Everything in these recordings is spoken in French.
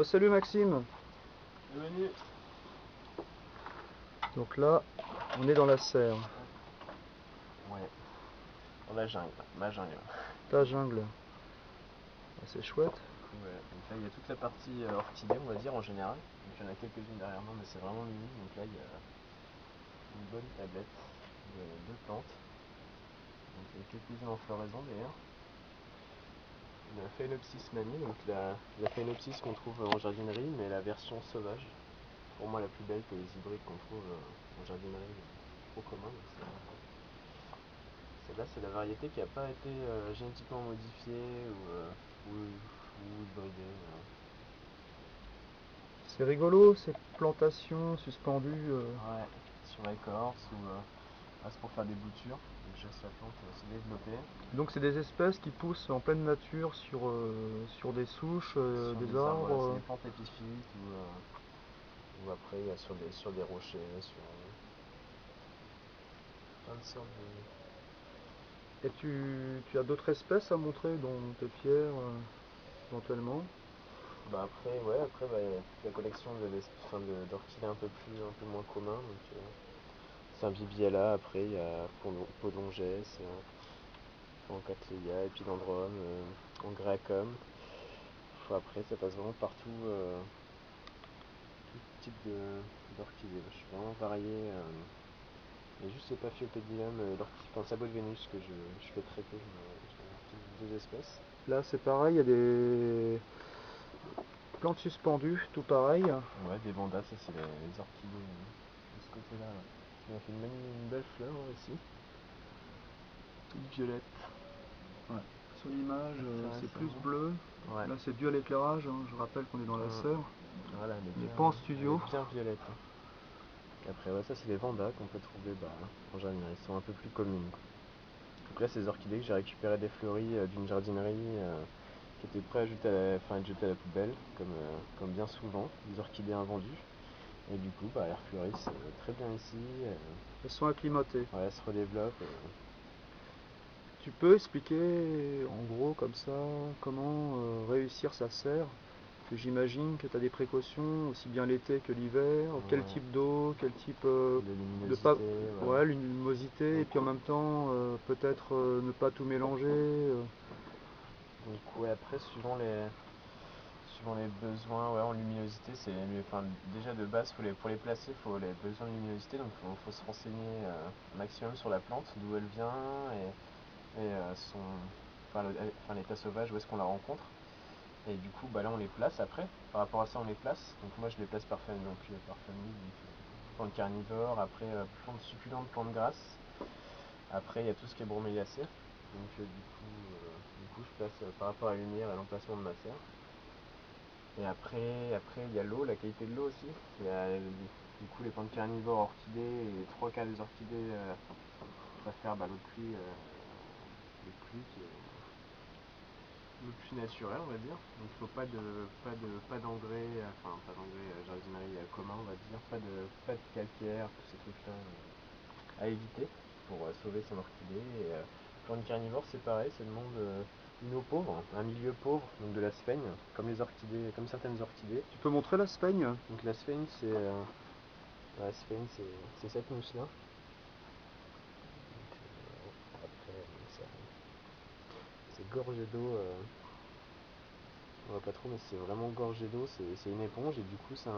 Salut Maxime. Bienvenue. Donc là, on est dans la serre, Ouais, dans la jungle, ma jungle. ta jungle. Ah, c'est chouette. Ouais, donc là il y a toute la partie orchidée, on va dire en général. Donc il y en a quelques-unes derrière moi, mais c'est vraiment mini. Donc là il y a une bonne tablette de plantes. Donc il y a quelques-unes en floraison d'ailleurs. La Phalaenopsis manie, donc la Phalaenopsis qu'on trouve en jardinerie, mais la version sauvage. Pour moi la plus belle que les hybrides qu'on trouve en jardinerie, trop commun. Celle-là, c'est la variété qui n'a pas été génétiquement modifiée ou hybridée. C'est rigolo ces plantations suspendues. Ouais, sur écorce ou c'est pour faire des boutures. Donc, je laisse la plante se développer. Donc c'est des espèces qui poussent en pleine nature sur des souches, Sur des des arbres, voilà, c'est arbres. des plantes épiphytes ou après sur des rochers, sur plein de sortes de. Et tu as d'autres espèces à montrer dans tes pierres éventuellement. Bah après, ouais, après bah, y a toute la collection d'orchidées un peu moins communs. Donc, c'est un bibiala, après il y a Podongès, Pancatleya, Epidendrum, Angræacum. Après, ça passe vraiment partout, tout type d'orchidées. Je suis vraiment varié. Il y a juste le Paphiopedilum, enfin sabot de Vénus que je fais très peu. J'ai deux espèces. Là c'est pareil, il y a des plantes suspendues, tout pareil. Ouais, des bandas, ça c'est les orchidées de ce côté-là. Ouais. Qui m'a fait une belle fleur ici. Toute violette. Ouais. Sur l'image, Très c'est plus récemment. bleu. Ouais. Là c'est dû à l'éclairage, hein. Je rappelle qu'on est dans la serre. Voilà, On n'est pas en studio. elle est bien violette. Hein. Et après, ouais, ça c'est les vandas qu'on peut trouver en jardinerie. Ils sont un peu plus communes. Donc là, c'est des orchidées que j'ai récupérées des fleuries d'une jardinerie qui étaient prêtes à être jetées à la poubelle, comme bien souvent, des orchidées invendues. Et du coup, elles refleurissent très bien ici. Elles sont acclimatées. Ouais, elles se redéveloppent. Tu peux expliquer en gros comme ça comment réussir sa serre? Que j'imagine que tu as des précautions aussi bien l'été que l'hiver, quel Ouais, type d'eau, quel type de de pas luminosité, ouais. ouais, luminosité et Donc, puis en même temps peut-être ne pas tout mélanger. donc ouais, après, suivant les besoins ouais, en luminosité, enfin, déjà de base, pour les placer, il faut les besoins de luminosité, donc faut se renseigner un maximum sur la plante, d'où elle vient enfin, l'état sauvage, où est-ce qu'on la rencontre. Et du coup, là, on les place après. Par rapport à ça, on les place. Donc moi, je les place par famille, donc plantes carnivores, après plantes succulentes, plantes grasses. Après, il y a tout ce qui est broméliacée. Donc du coup, je place par rapport à la lumière et l'emplacement de ma serre. Et après, il y a l'eau, la qualité de l'eau aussi. Du coup, les plantes carnivores, orchidées, et trois quarts des orchidées préfèrent l'eau de pluie, l'eau de pluie naturelle, on va dire. Donc il faut pas d'engrais, enfin pas d'engrais jardinerie commun, on va dire. Pas de calcaire, tous ces trucs-là à éviter pour sauver son orchidée. Et plantes carnivores, c'est pareil, ça demande une eau pauvre, un milieu pauvre, donc de la sphaigne, comme les orchidées, comme certaines orchidées. Tu peux montrer la spaigne? Donc la sphaigne, c'est cette mousse-là. Donc, après, c'est gorgé d'eau. On voit pas trop, mais c'est vraiment gorgé d'eau. C'est une éponge et du coup, c'est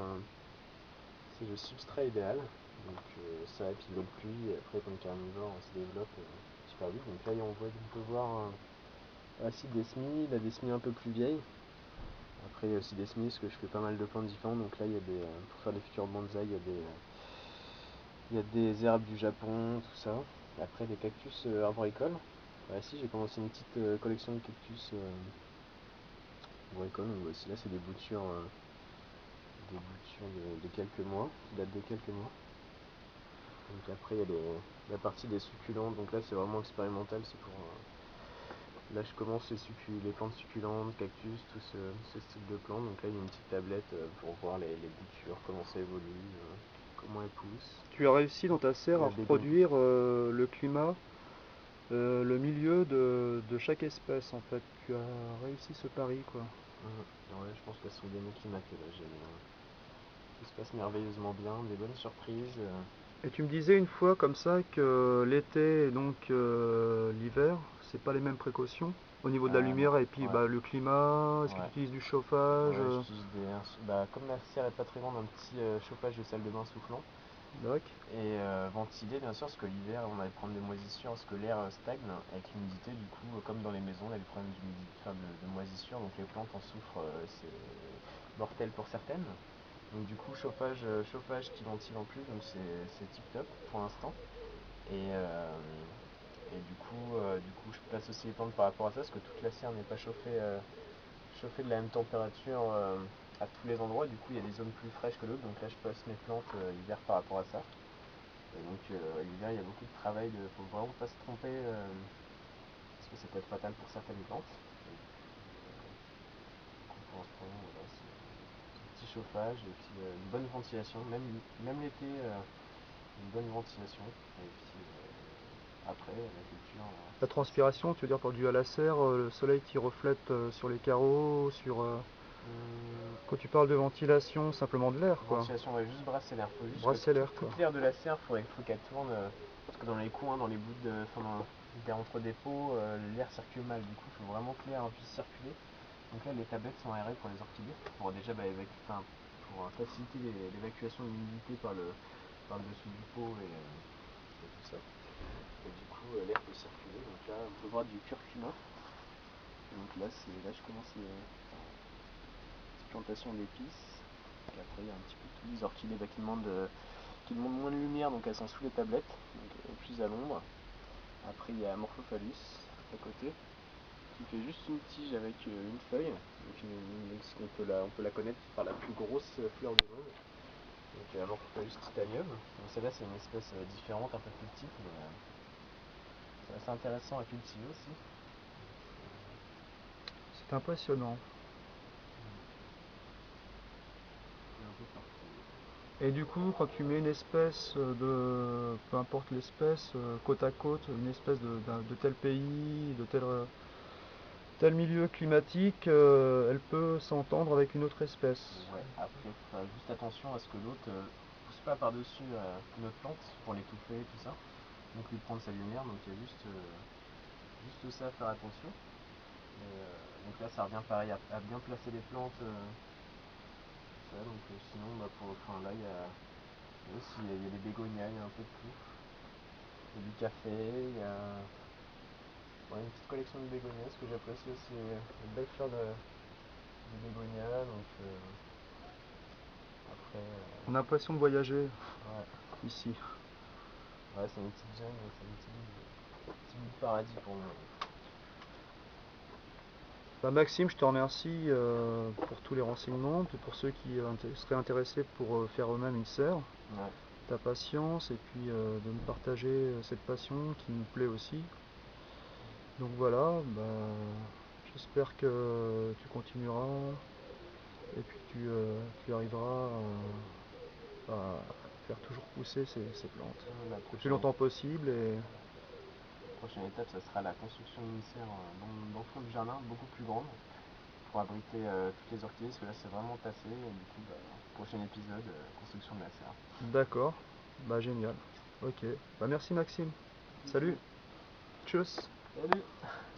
le substrat idéal. Donc ça, et puis l'eau de pluie, et après, comme carnivore, on se développe super vite. Donc là, on peut voir aussi des semis, là, des semis un peu plus vieilles. Après, il y a aussi des semis, parce que je fais pas mal de plantes différentes. Donc là, pour faire des futurs bonsaïs, il y a des herbes du Japon, tout ça. Après, des cactus arboricoles. Ici, j'ai commencé une petite collection de cactus arboricoles. Donc voici, là, c'est des boutures de quelques mois, qui datent de quelques mois. Donc après, il y a la partie des succulentes. Donc là, c'est vraiment expérimental. Là, je commence les plantes succulentes, cactus, tout ce style de plantes. Donc là, il y a une petite tablette pour voir les boutures, comment ça évolue, comment elles poussent. Tu as réussi dans ta serre à La bégon. reproduire le climat, le milieu de chaque espèce en fait. Tu as réussi ce pari quoi. Ouais, je pense qu'elles sont bien acclimatées là. Tout se passe merveilleusement bien, des bonnes surprises. Et tu me disais une fois comme ça que l'été et donc l'hiver, c'est pas les mêmes précautions au niveau de la Non, lumière et puis ouais, bah, le climat, est-ce que tu ouais. utilises du chauffage Ouais, j'utilise bah, comme la serre est pas très grande, un petit chauffage de salle de bain soufflant. Doc. Et ventilé, bien sûr, parce que l'hiver, on a des problèmes de moisissure, parce que l'air stagne avec l'humidité, du coup, comme dans les maisons, on a des problèmes d'humidité, enfin, de moisissure, donc les plantes en souffrent, c'est mortel pour certaines. Donc du coup, chauffage qui ventile en plus, donc c'est tip top pour l'instant. Et, euh, et du coup, je place aussi les plantes par rapport à ça, parce que toute la serre n'est pas chauffée de la même température à tous les endroits. Du coup, il y a des zones plus fraîches que d'autres, donc là, je place mes plantes l'hiver par rapport à ça. Et donc l'hiver, il y a beaucoup de travail, faut vraiment pas se tromper, parce que ça peut être fatal pour certaines plantes. Et pour l'instant, voilà, c'est un petit chauffage et puis une bonne ventilation, même l'été, une bonne ventilation. Et puis après, la culture, La transpiration, tu veux dire par dû à la serre, le soleil qui reflète sur les carreaux, hum, quand tu parles de ventilation, simplement de l'air quoi. ventilation, on va juste brasser l'air. Faut juste que Brasser l'air quoi. toute l'air de la serre, faut qu'elle tourne. Parce que dans les coins, dans les bouts de. Enfin, entre des pots, l'air circule mal. Du coup, il faut vraiment que l'air puisse circuler. Donc là, les tablettes sont aérées pour les orchidées. Pour déjà pour faciliter l'évacuation de l'humidité par le dessous du pot et tout ça. Et du coup, l'air peut circuler. Donc là, on peut voir du curcuma. Donc là, je commence les plantations d'épices. Donc après, il y a un petit peu tous les orchidées qui demandent moins de lumière, donc elles sont sous les tablettes, donc plus à l'ombre. Après, il y a Amorphophallus à côté, qui fait juste une tige avec une feuille. Donc, on peut la connaître par la plus grosse fleur du monde. Donc Amorphophallus titanium. Donc celle-là, c'est une espèce différente, un peu plus petite, mais c'est assez intéressant à cultiver aussi. C'est impressionnant. Un peu partout. Et du coup, quand tu mets une espèce peu importe l'espèce, côte à côte, une espèce de tel pays, de tel milieu climatique, elle peut s'entendre avec une autre espèce. Ouais, après, il faut faire juste attention à ce que l'autre pousse pas par-dessus une autre plante pour l'étouffer et tout ça. Donc lui prendre sa lumière, donc il y a juste ça à faire attention. Donc là, ça revient pareil à bien placer les plantes. Ça, donc sinon, bah, enfin, là, il y a des bégonias, il y a un peu de tout. Il y a du café, il y a ouais, une petite collection de bégonias. Ce que j'apprécie aussi, une belle fleur de bégonia. Donc après, On a l'impression de voyager ouais, ici. ouais, c'est une petite jungle, c'est un petit bout de paradis pour moi. Bah, Maxime, je te remercie pour tous les renseignements, puis pour ceux qui seraient intéressés pour faire eux-mêmes une serre, Ouais. ta patience et puis de me partager cette passion qui me plaît aussi. Donc voilà, bah, j'espère que tu continueras et puis tu arriveras à faire toujours pousser ces plantes La le plus prochaine, longtemps possible. Et prochaine étape, ça sera la construction d'une serre dans le fond du jardin, beaucoup plus grande, pour abriter toutes les orchidées, parce que là c'est vraiment tassé. Et du coup, bah, prochain épisode, construction de la serre. d'accord, bah génial. Ok, bah merci Maxime. Salut, tchuss. Salut.